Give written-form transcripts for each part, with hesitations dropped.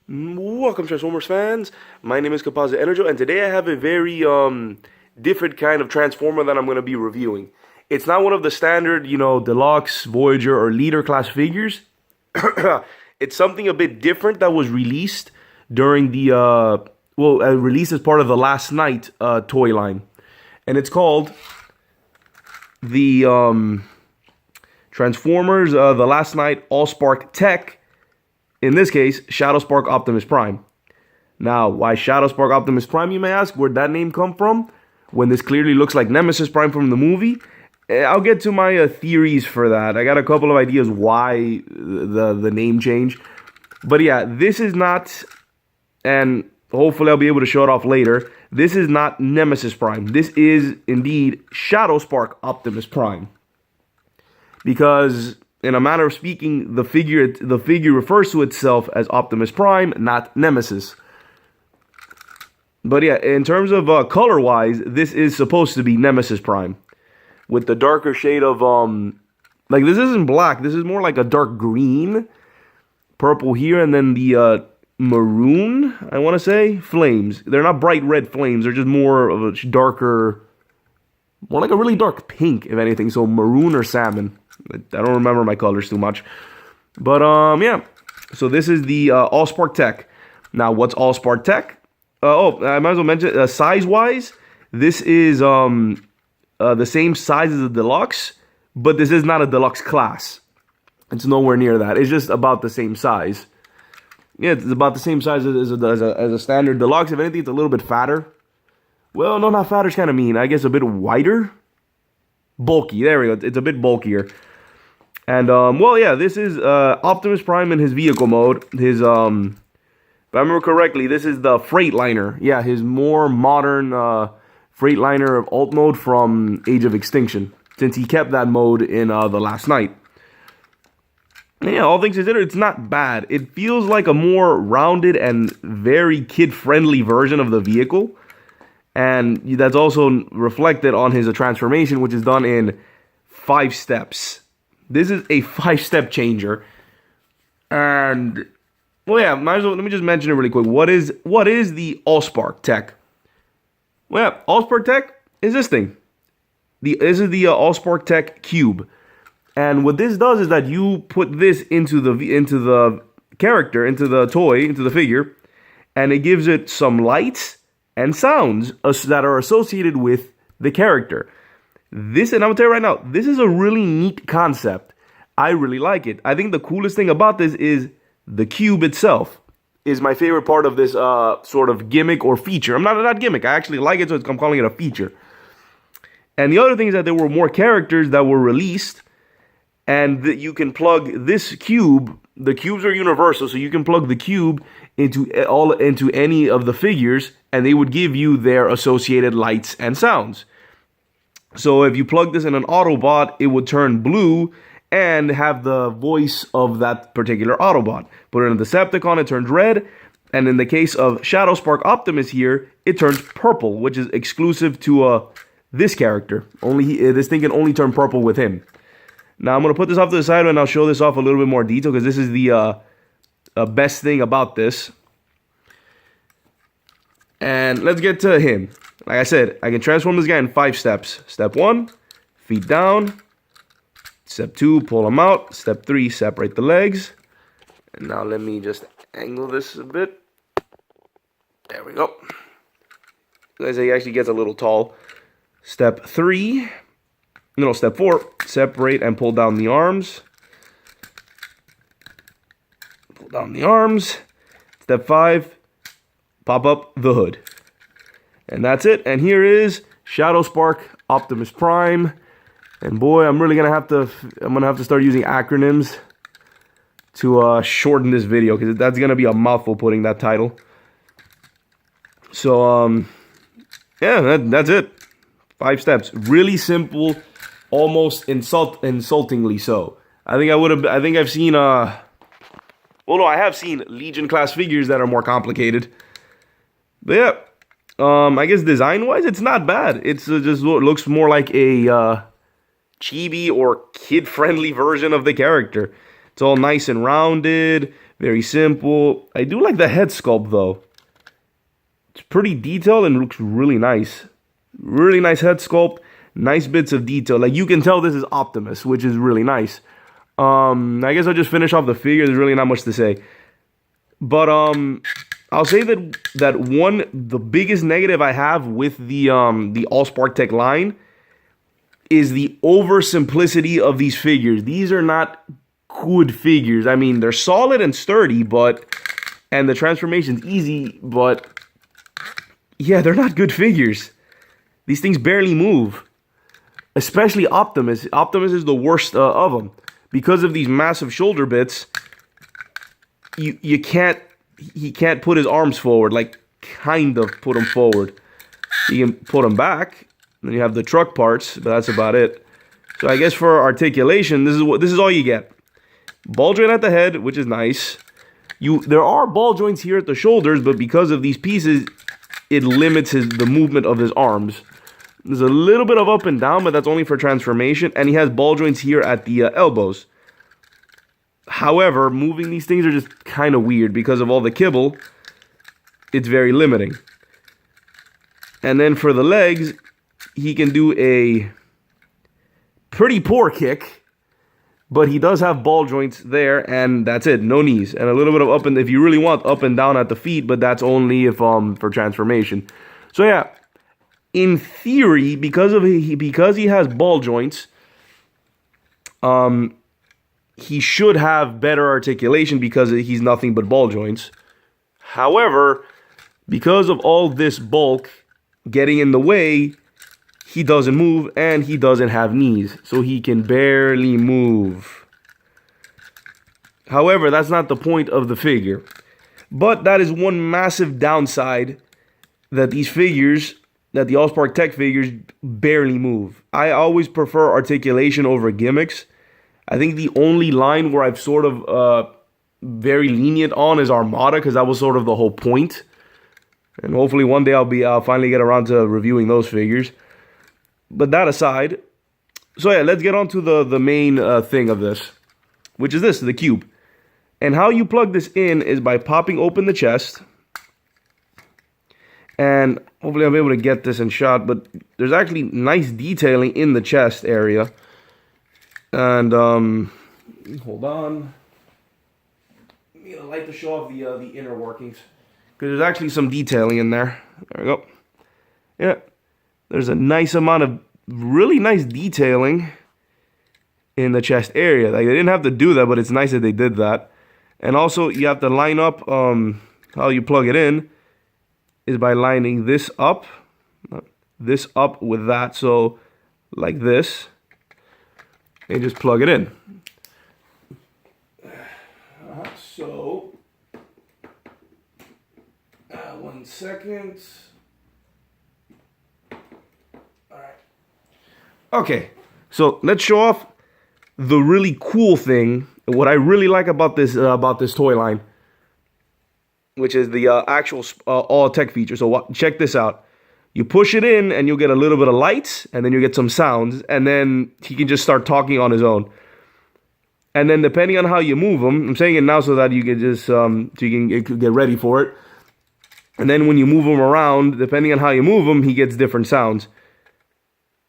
Welcome, Transformers fans. My name is Composite EnerJoe, and today I have a very different kind of Transformer that I'm going to be reviewing. It's not one of the standard, Deluxe, Voyager, or Leader class figures. It's something a bit different that was released during the, released as part of the Last Night toy line. And it's called the Transformers The Last Night Allspark Tech. In this case, Shadowspark Optimus Prime. Now, why Shadowspark Optimus Prime, you may ask? Where'd that name come from? When this clearly looks like Nemesis Prime from the movie? I'll get to my theories for that. I got a couple of ideas why the name change. But yeah, this is not, and hopefully I'll be able to show it off later, this is not Nemesis Prime. This is indeed Shadowspark Optimus Prime. Because, in a manner of speaking, the figure refers to itself as Optimus Prime, not Nemesis. But yeah, in terms of color-wise, this is supposed to be Nemesis Prime. With the darker shade of, like, this isn't black. This is more like a dark green. Purple here, and then the maroon, I want to say, flames. They're not bright red flames. They're just more of a darker, more like a really dark pink, if anything. So maroon or salmon. I don't remember my colors too much. But, yeah. So this is the Allspark Tech. Now, what's Allspark Tech? I might as well mention, size-wise, this is the same size as the Deluxe, but this is not a Deluxe class. It's nowhere near that. It's just about the same size. Yeah, it's about the same size as a standard Deluxe. If anything, it's a little bit fatter. Well, no, not fatter is kind of mean. I guess a bit wider. Bulky. There we go. It's a bit bulkier. And, well, yeah, this is Optimus Prime in his vehicle mode. His, if I remember correctly, this is the Freightliner. Yeah, his more modern Freightliner alt mode from Age of Extinction, since he kept that mode in The Last Night. And yeah, all things considered, it's not bad. It feels like a more rounded and very kid-friendly version of the vehicle. And that's also reflected on his transformation, which is done in 5 steps. This is a 5-step changer. And, well, yeah, might as well, let me just mention it really quick. What is the Allspark Tech? Well, yeah, Allspark Tech is this thing. This is the Allspark Tech Cube. And what this does is that you put this into the character, into the toy, into the figure, and it gives it some lights and sounds that are associated with the character. This, and I'm going to tell you right now, this is a really neat concept. I really like it. I think the coolest thing about this is the cube itself is my favorite part of this sort of gimmick or feature. I'm not gimmick. I actually like it, so I'm calling it a feature. And the other thing is that there were more characters that were released, and that you can plug this cube. The cubes are universal, so you can plug the cube into any of the figures, and they would give you their associated lights and sounds. So if you plug this in an Autobot, it would turn blue and have the voice of that particular Autobot. Put it in a Decepticon, it turns red. And in the case of Shadowspark Optimus here, it turns purple, which is exclusive to this character. This thing can only turn purple with him. Now I'm going to put this off to the side and I'll show this off a little bit more detail because this is the best thing about this. And let's get to him. Like I said, I can transform this guy in 5 steps. Step 1, feet down. Step 2, pull him out. Step 3, separate the legs. And now let me just angle this a bit. There we go. As he actually gets a little tall. Step 4, separate and pull down the arms. Pull down the arms. Step 5, pop up the hood. And that's it. And here is Shadowspark Optimus Prime. And boy, I'm gonna have to start using acronyms to shorten this video because that's gonna be a mouthful putting that title. So yeah, that's it. 5 steps. Really simple, almost insultingly so. I think I've seen I have seen Legion class figures that are more complicated. But yeah. I guess design-wise, it's not bad. It's just looks more like a chibi or kid-friendly version of the character. It's all nice and rounded, Very simple. I do like the head sculpt, though. It's pretty detailed and looks really nice. Really nice head sculpt. Nice bits of detail. Like, you can tell this is Optimus, which is really nice. I guess I'll just finish off the figure. There's really not much to say. But, I'll say that the biggest negative I have with the Allspark Tech line is the oversimplicity of these figures. These are not good figures. I mean, they're solid and sturdy, and the transformation's easy, but yeah, they're not good figures. These things barely move. Especially Optimus. Optimus is the worst of them. Because of these massive shoulder bits, he can't put his arms forward, like kind of put them forward. You can put them back, then you have the truck parts, but that's about it. So I guess for articulation, this is all you get. Ball joint at the head, which is nice. There are ball joints here at the shoulders, but because of these pieces, it limits the movement of his arms. There's a little bit of up and down, but that's only for transformation. And he has ball joints here at the elbows. However, moving these things are just kind of weird because of all the kibble. It's very limiting. And then for the legs, he can do a pretty poor kick. But he does have ball joints there, and that's it. No knees. And a little bit of up and, if you really want, up and down at the feet, but that's only if for transformation. So yeah, in theory, because he has ball joints, he should have better articulation because he's nothing but ball joints. However, because of all this bulk getting in the way, he doesn't move and he doesn't have knees, so he can barely move. However, that's not the point of the figure. But that is one massive downside, that these figures, that the Allspark Tech figures barely move. I always prefer articulation over gimmicks. I think the only line where I've sort of very lenient on is Armada, because that was sort of the whole point. And hopefully one day I'll finally get around to reviewing those figures. But that aside, so yeah, let's get on to the main thing of this, which is the cube. And how you plug this in is by popping open the chest. And hopefully I'll be able to get this in shot, but there's actually nice detailing in the chest area. And, hold on. I'm going to light to show off the inner workings, because there's actually some detailing in there. There we go. Yeah. There's a nice amount of really nice detailing in the chest area. Like, they didn't have to do that, but it's nice that they did that. And also, you have to line up how you plug it in is by lining this up with that. So, like this. And just plug it in. So, 1 second. Okay, so let's show off the really cool thing, what I really like about this toy line, which is the actual all tech feature. So check this out. You push it in and you'll get a little bit of lights, and then you get some sounds, and then he can just start talking on his own. And then depending on how you move him, I'm saying it now so that you can just so you can get ready for it. And then when you move him around, depending on how you move him, he gets different sounds.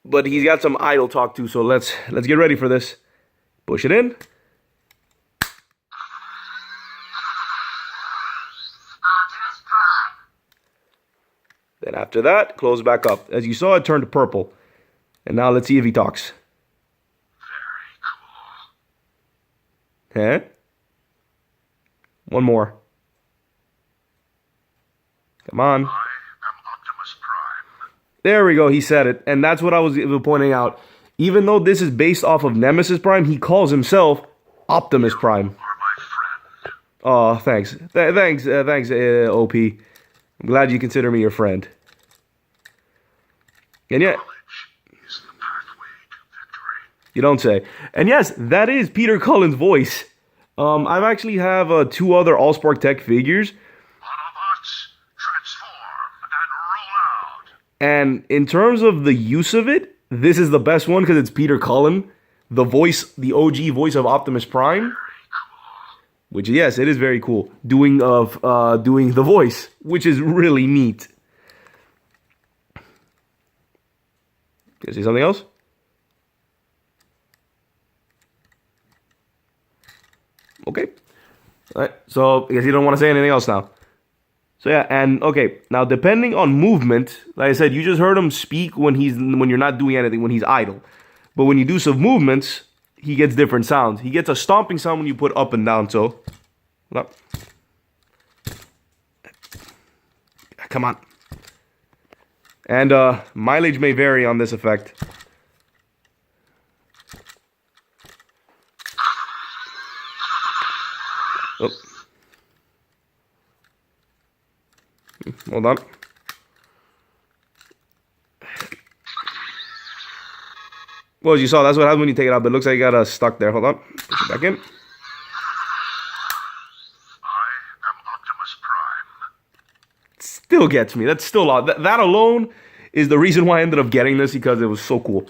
But he's got some idle talk too, so let's get ready for this. Push it in. Optimus Prime. Then after that, close back up. As you saw, it turned purple. And now let's see if he talks. Very Huh? cool. One more. Come on. I am Optimus Prime. There we go, he said it. And that's what I was pointing out. Even though this is based off of Nemesis Prime, he calls himself Optimus Prime. You are my friend. Oh, thanks. Thanks, OP. I'm glad you consider me your friend. And yeah, Knowledge is the pathway to victory. you don't say. And yes, that is Peter Cullen's voice. I actually have 2 other Allspark Tech figures. Autobots, transform and roll out. And in terms of the use of it, this is the best one because it's Peter Cullen, the voice, the OG voice of Optimus Prime. Very cool. which yes, it is very cool. Doing the voice, which is really neat. Can you see something else? Okay. All right. So I guess you don't want to say anything else now. So yeah, and okay. Now depending on movement, like I said, you just heard him speak when you're not doing anything, when he's idle. But when you do some movements, he gets different sounds. He gets a stomping sound when you put up and down. So, come on. And mileage may vary on this effect. Oh. Hold on. Well, as you saw, that's what happens when you take it out, but it looks like you got stuck there. Hold on. Push it back in. I am Optimus Prime. Still gets me. That's still a lot. That alone is the reason why I ended up getting this, because it was so cool.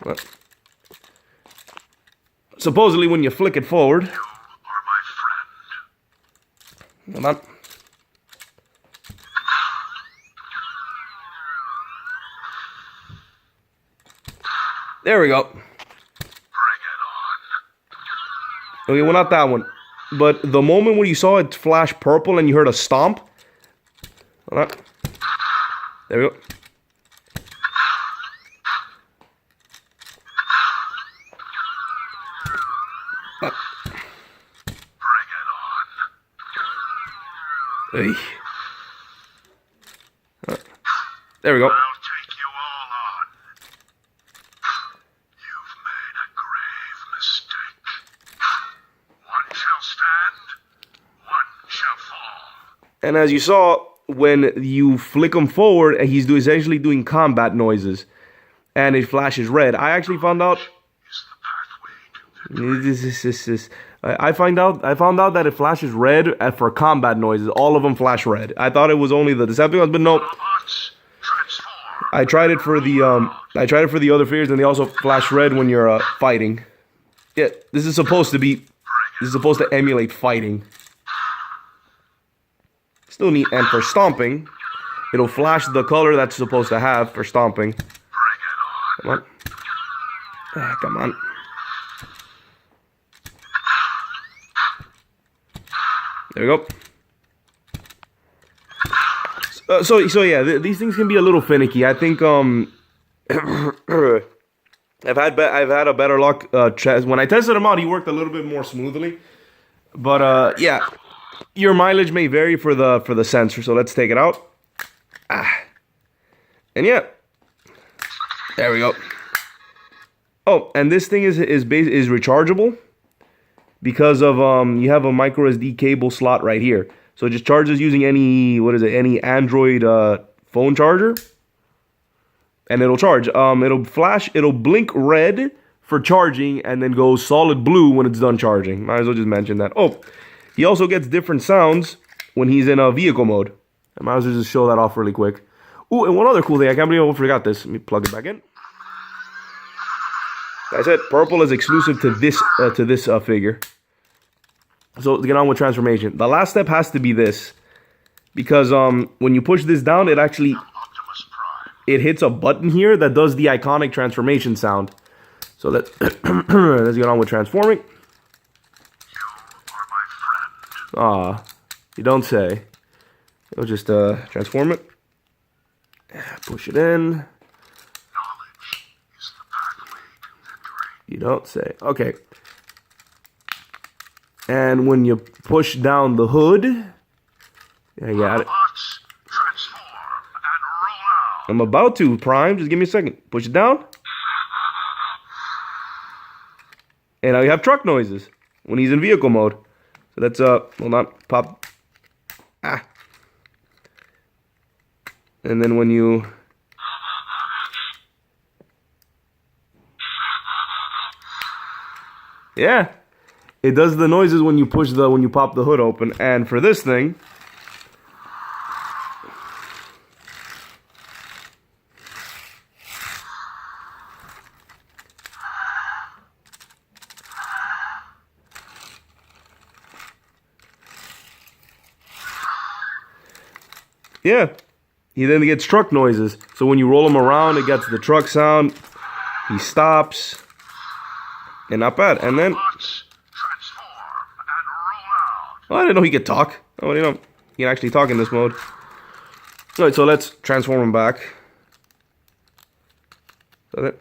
What? Supposedly, when you flick it forward. You are my friend. Hold on. There we go. Bring it on. Okay, well, not that one. But the moment when you saw it flash purple and you heard a stomp. Hold on. There we go. Bring it on. Hey. There we go. I'll take you all on. You've made a grave mistake. One shall stand, one shall fall. And as you saw, when you flick him forward, he's essentially doing combat noises. And it flashes red. I actually found out... Is the pathway to victory. I found out that it flashes red for combat noises. All of them flash red. I thought it was only the Decepticons, but no. Autobots, transform. I tried it for the other figures, and they also flash red when you're fighting. Yeah, this is supposed to emulate fighting. Still neat. And for stomping, it'll flash the color that's supposed to have for stomping. Bring it on. Come on. Come on. There we go. So yeah, these things can be a little finicky. I think I've had a better luck. When I tested him out, he worked a little bit more smoothly. But yeah, your mileage may vary for the sensor. So let's take it out. And yeah, there we go. Oh, and this thing is rechargeable. Because of you have a micro SD cable slot right here, so it just charges using any Android phone charger, and it'll charge. It'll blink red for charging, and then go solid blue when it's done charging. Might as well just mention that. Oh, he also gets different sounds when he's in a vehicle mode. I might as well just show that off really quick. Ooh, and one other cool thing, I can't believe I forgot this. Let me plug it back in. I said purple is exclusive to this figure. So let's get on with transformation. The last step has to be this, because when you push this down, Optimus Prime. it hits a button here that does the iconic transformation sound. So let's get on with transforming. You are my friend. You don't say. We'll just transform it. Push it in. Knowledge is the pathway to victory. You don't say. Okay. And when you push down the hood, I got it. Autobots, transform and roll out. I'm about to, Prime. Just give me a second. Push it down. And now you have truck noises when he's in vehicle mode. So that's, hold on, pop. And then when you... Yeah. It does the noises when you pop the hood open. And for this thing, Yeah. He then gets truck noises. So when you roll him around, it gets the truck sound. He stops. And not bad. And then... Autobots, transform and roll out. Oh, I didn't know he could talk. Oh, you know, he can actually talk in this mode. Alright, so let's transform him back. So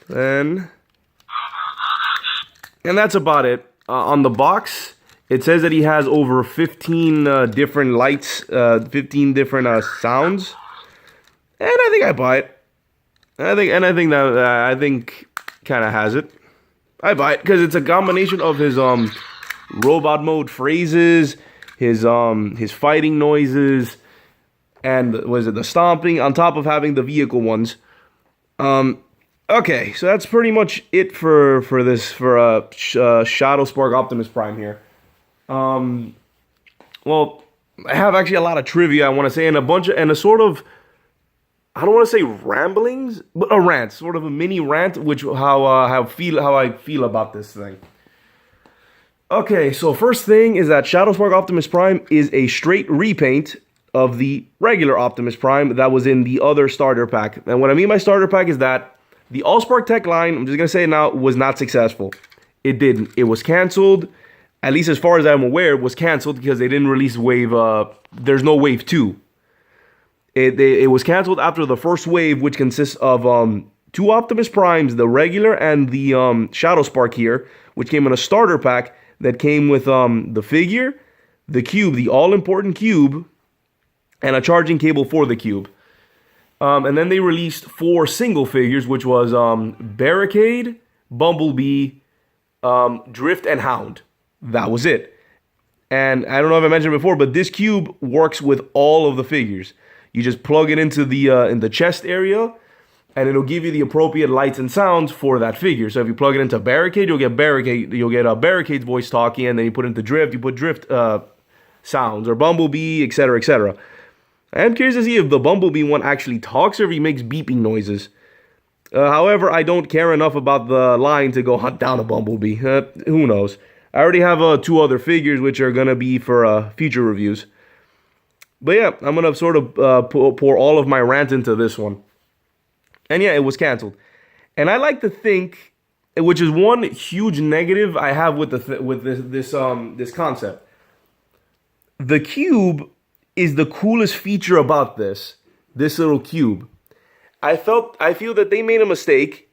then... And that's about it. On the box, it says that he has over 15 different lights, 15 different sounds. And I think I buy it. I think kind of has it. I buy it because it's a combination of his robot mode phrases, his fighting noises, and the stomping on top of having the vehicle ones. Okay, so that's pretty much it for Shadowspark Optimus Prime here. Well, I have actually a lot of trivia I want to say, and a sort of, I don't want to say ramblings, but a rant, sort of a mini rant, which how I feel about this thing. Okay, so first thing is that Shadowspark Optimus Prime is a straight repaint of the regular Optimus Prime that was in the other starter pack. And what I mean by starter pack is that the Allspark tech line, I'm just going to say it now, was not successful. It didn't. It was canceled. At least as far as I'm aware, it was canceled because they didn't release wave, there's no wave 2. It was canceled after the first wave, which consists of 2 Optimus Primes, the regular and the Shadowspark here, which came in a starter pack that came with the figure, the cube, the all-important cube, and a charging cable for the cube. And then they released 4 single figures, which was Barricade, Bumblebee, Drift, and Hound. That was it. And I don't know if I mentioned it before, but this cube works with all of the figures. You just plug it into the in the chest area, and it'll give you the appropriate lights and sounds for that figure. So if you plug it into Barricade, you'll get Barricade's voice talking, and then you put into Drift, you put Drift sounds, or Bumblebee, etc., etc. I'm curious to see if the Bumblebee one actually talks or if he makes beeping noises. However, I don't care enough about the line to go hunt down a Bumblebee. Who knows? I already have 2 other figures which are going to be for future reviews. But yeah, I'm going to sort of pour all of my rant into this one. And yeah, it was canceled. And I like to think, which is one huge negative I have with this concept. The cube is the coolest feature about this little cube. I feel that they made a mistake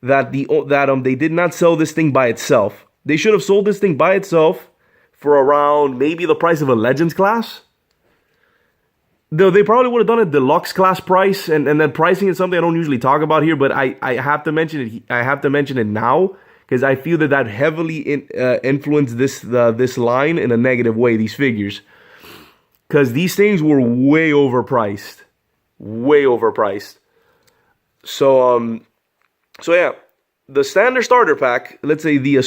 that they did not sell this thing by itself. They should have sold this thing by itself for around maybe the price of a Legends class. Though they probably would have done a deluxe class price, and then pricing is something I don't usually talk about here, but I have to mention it. I have to mention it now because I feel that heavily influenced this line in a negative way. These figures. Because these things were way overpriced. Way overpriced. So yeah. The standard starter pack, let's say the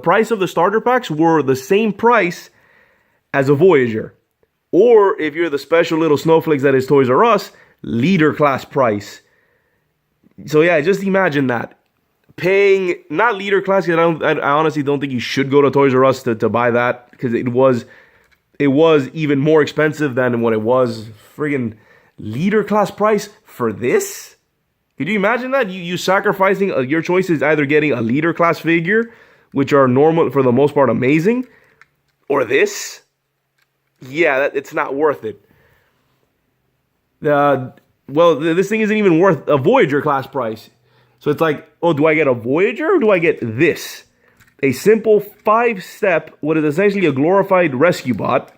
price of the starter packs were the same price as a Voyager. Or if you're the special little snowflakes that is Toys R Us, leader class price. So yeah, just imagine that. Paying, not leader class, because I honestly don't think you should go to Toys R Us to buy that. Because it was even more expensive than what it was. Friggin' leader class price for this? Could you imagine that? You sacrificing your choice is either getting a leader class figure, which are normal for the most part amazing, or this? Yeah, it's not worth it. Well, this thing isn't even worth a Voyager class price. So it's like, oh, do I get a Voyager or do I get this? A simple 5-step, what is essentially a glorified rescue bot.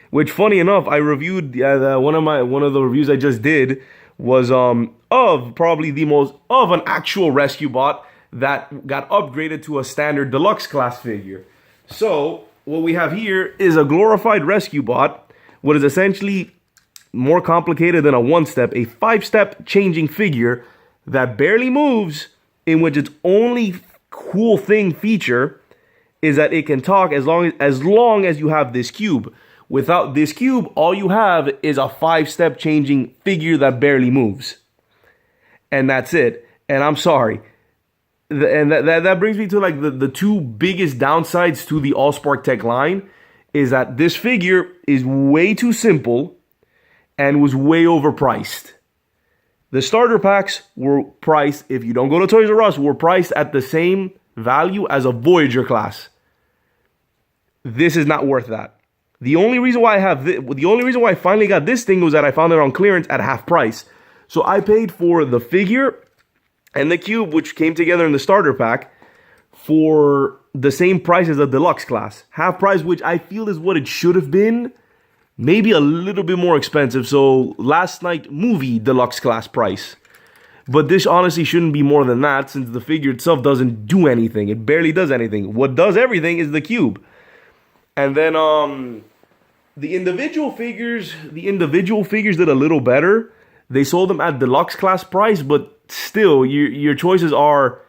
Which, funny enough, I reviewed one of the reviews I just did was of probably of an actual rescue bot that got upgraded to a standard deluxe class figure. So what we have here is a glorified rescue bot, what is essentially more complicated than a 1-step, a 5-step changing figure that barely moves, in which its only cool thing feature is that it can talk as long as you have this cube. Without this cube, all you have is a 5-step changing figure that barely moves. And that's it. And I'm sorry. And that brings me to like the 2 biggest downsides to the Allspark tech line is that this figure is way too simple and was way overpriced. The starter packs were priced, if you don't go to Toys R Us, were priced at the same value as a Voyager class. This is not worth that. The only reason why I finally got this thing was that I found it on clearance at half price. So I paid for the figure and the cube, which came together in the starter pack, for the same price as a deluxe class. Half price, which I feel is what it should have been. Maybe a little bit more expensive. So last night movie deluxe class price. But this honestly shouldn't be more than that, since the figure itself doesn't do anything. It barely does anything. What does everything is the cube. And then the individual figures did a little better. They sold them at deluxe class price, but still, your choices are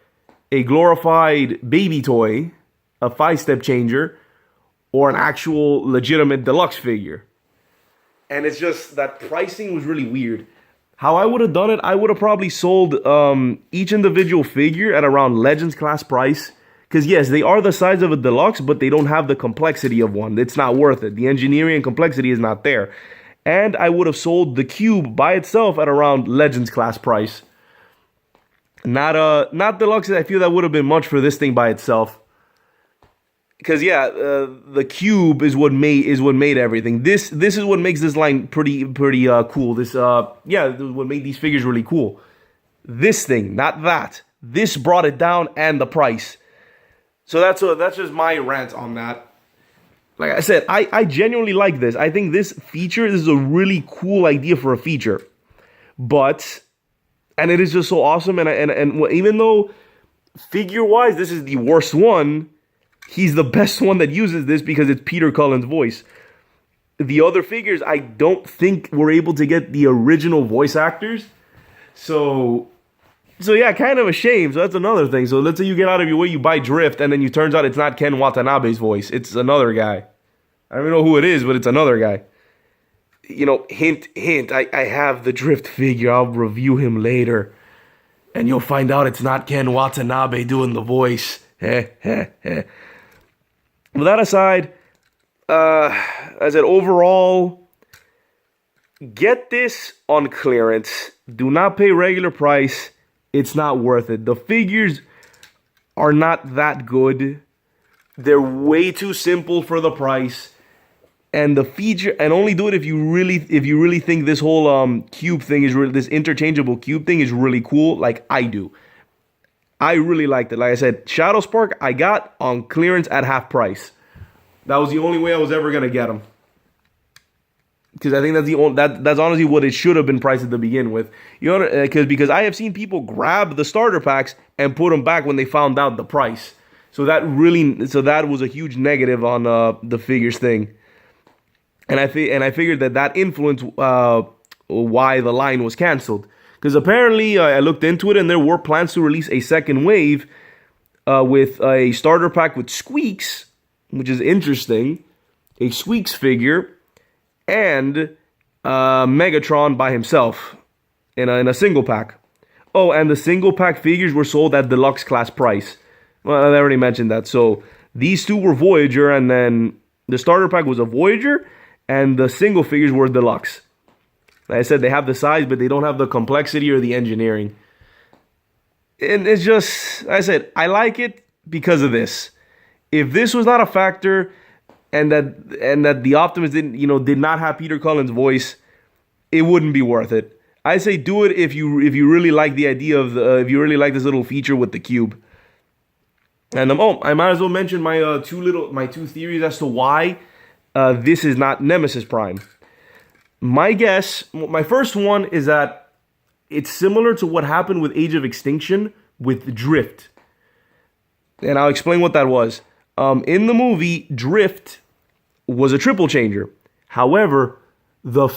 a glorified baby toy, a 5-step changer, or an actual legitimate deluxe figure. And it's just that pricing was really weird. How I would have done it, I would have probably sold each individual figure at around Legends class price. Because yes, they are the size of a deluxe, but they don't have the complexity of one. It's not worth it. The engineering and complexity is not there. And I would have sold the cube by itself at around Legends class price. Not deluxe. I feel that would have been much for this thing by itself. Because yeah, the cube is what made everything. This is what makes this line pretty cool. This what made these figures really cool. This thing, not that. This brought it down, and the price. So that's just my rant on that. Like I said, I genuinely like this. I think this is a really cool idea for a feature. And it is just so awesome. And even though figure-wise this is the worst one, he's the best one that uses this because it's Peter Cullen's voice. The other figures, I don't think were able to get the original voice actors. So yeah, kind of a shame. So that's another thing. So let's say you get out of your way, you buy Drift, and then it turns out it's not Ken Watanabe's voice. It's another guy. I don't even know who it is, but it's another guy. You know, hint, I have the Drift figure. I'll review him later. And you'll find out it's not Ken Watanabe doing the voice. With that aside, I said overall, get this on clearance. Do not pay regular price. It's not worth it. The figures are not that good. They're way too simple for the price. And the feature, and only do it if you really think this whole cube thing is really, this interchangeable cube thing is really cool, like I do. I really liked it. Like I said, Shadow Spark I got on clearance at half price. That was the only way I was ever gonna get them. Because I think that's honestly what it should have been priced at the begin with. You know, because I have seen people grab the starter packs and put them back when they found out the price. So that was a huge negative on the figures thing. And I figured that influenced why the line was canceled. Because apparently I looked into it and there were plans to release a second wave with a starter pack with Squeaks, which is interesting. A Squeaks figure. And Megatron by himself in a single pack. Oh, and the single pack figures were sold at deluxe class price. Well, I already mentioned that. So these two were Voyager, and then the starter pack was a Voyager, and the single figures were deluxe. Like I said, they have the size, but they don't have the complexity or the engineering. And it's just, like I said, I like it because of this. If this was not a factor, and that the Optimus did not have Peter Cullen's voice, it wouldn't be worth it. I say do it if you really like the idea of if you really like this little feature with the cube. And I might as well mention my two theories as to why this is not Nemesis Prime. My first one is that it's similar to what happened with Age of Extinction with Drift, and I'll explain what that was. In the movie, Drift was a triple changer. However, the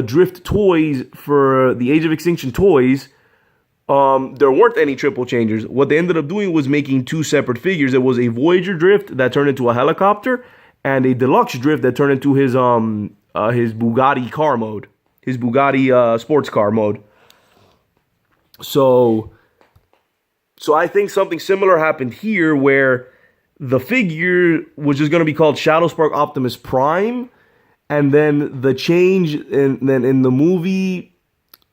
Drift toys for the Age of Extinction toys, there weren't any triple changers. What they ended up doing was making two separate figures. There was a Voyager Drift that turned into a helicopter, and a Deluxe Drift that turned into his Bugatti car mode, his Bugatti sports car mode. So I think something similar happened here, where the figure was just going to be called Shadowspark Optimus Prime, and then the change in the movie.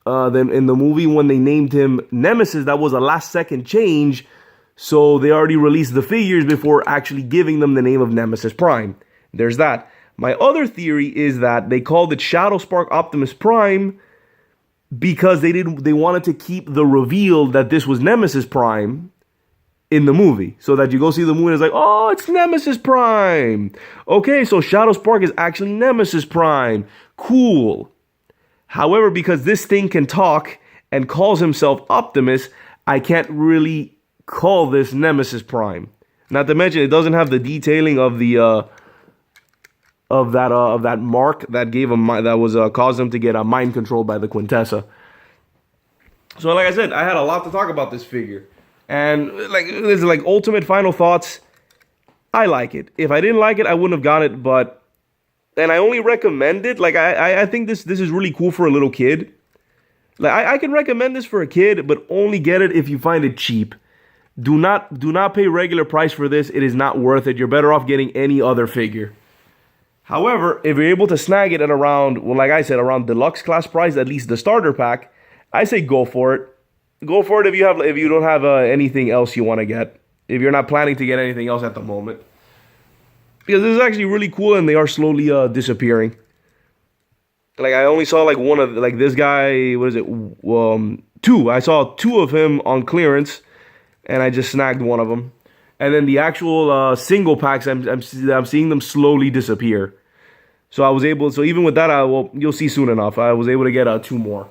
Then in the movie when they named him Nemesis, that was a last second change. So they already released the figures before actually giving them the name of Nemesis Prime. There's that. My other theory is that they called it Shadowspark Optimus Prime because they wanted to keep the reveal that this was Nemesis Prime in the movie. So that you go see the movie and it's like, oh, it's Nemesis Prime. Okay, so Shadowspark is actually Nemesis Prime. Cool. However, because this thing can talk and calls himself Optimus, I can't really call this Nemesis Prime. Not to mention, it doesn't have the detailing of the of that mark that gave him that was caused him to get mind controlled by the Quintessa. So, like I said, I had a lot to talk about this figure, and like this is like ultimate final thoughts. I like it. If I didn't like it, I wouldn't have got it, but. And I only recommend it. Like I think this is really cool for a little kid. Like I can recommend this for a kid, but only get it if you find it cheap. Do not pay regular price for this. It is not worth it. You're better off getting any other figure. However, if you're able to snag it at around, well, like I said, around deluxe class price, at least the starter pack, I say go for it. Go for it if you don't have anything else you want to get. If you're not planning to get anything else at the moment. Because this is actually really cool, and they are slowly disappearing. Like I only saw like one of like this guy. What is it? Two. I saw two of him on clearance, and I just snagged one of them. And then the actual single packs, I'm seeing them slowly disappear. So I was able. So even with that, you'll see soon enough. I was able to get two more.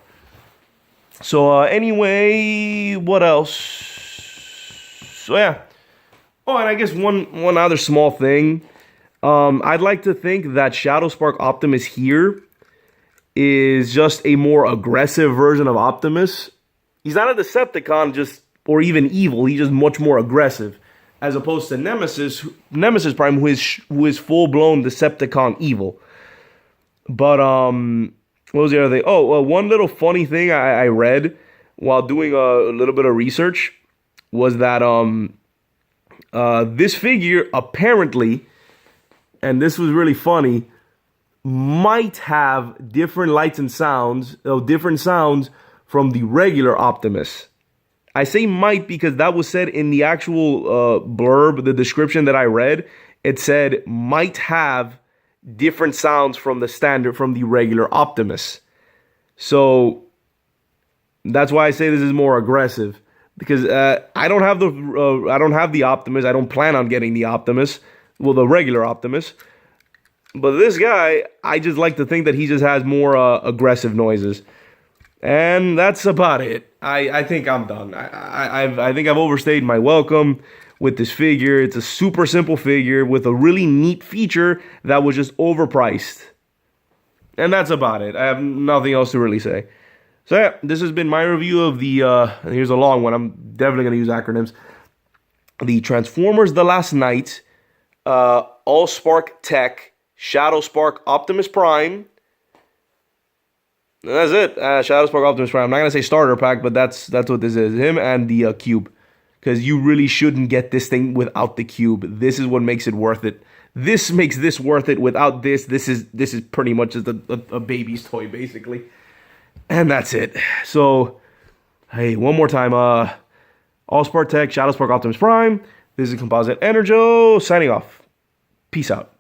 So anyway, what else? So yeah. Oh, and I guess one other small thing. I'd like to think that Shadowspark Optimus here is just a more aggressive version of Optimus. He's not a Decepticon or even evil. He's just much more aggressive, as opposed to Nemesis Prime, who is full blown Decepticon evil. But what was the other thing? Oh, one little funny thing I read while doing a little bit of research was that this figure apparently, and this was really funny, might have different lights and sounds, different sounds from the regular Optimus. I say might because that was said in the actual blurb, the description that I read. It said might have different sounds from the regular Optimus. So that's why I say this is more aggressive. Because I don't have the Optimus. I don't plan on getting the Optimus. Well, the regular Optimus. But this guy, I just like to think that he just has more aggressive noises. And that's about it. I think I'm done. I think I've overstayed my welcome with this figure. It's a super simple figure with a really neat feature that was just overpriced. And that's about it. I have nothing else to really say. So yeah, this has been my review of the, here's a long one, I'm definitely going to use acronyms. The Transformers The Last Knight, Allspark Tech, Shadowspark Optimus Prime. And that's it, Shadowspark Optimus Prime. I'm not going to say starter pack, but that's what this is. Him and the cube. Because you really shouldn't get this thing without the cube. This is what makes it worth it. This makes this worth it. Without this, this is pretty much just a baby's toy, basically. And that's it. So, hey, one more time. Allspark Tech, Shadowspark Optimus Prime. This is Composite EnerJoe signing off. Peace out.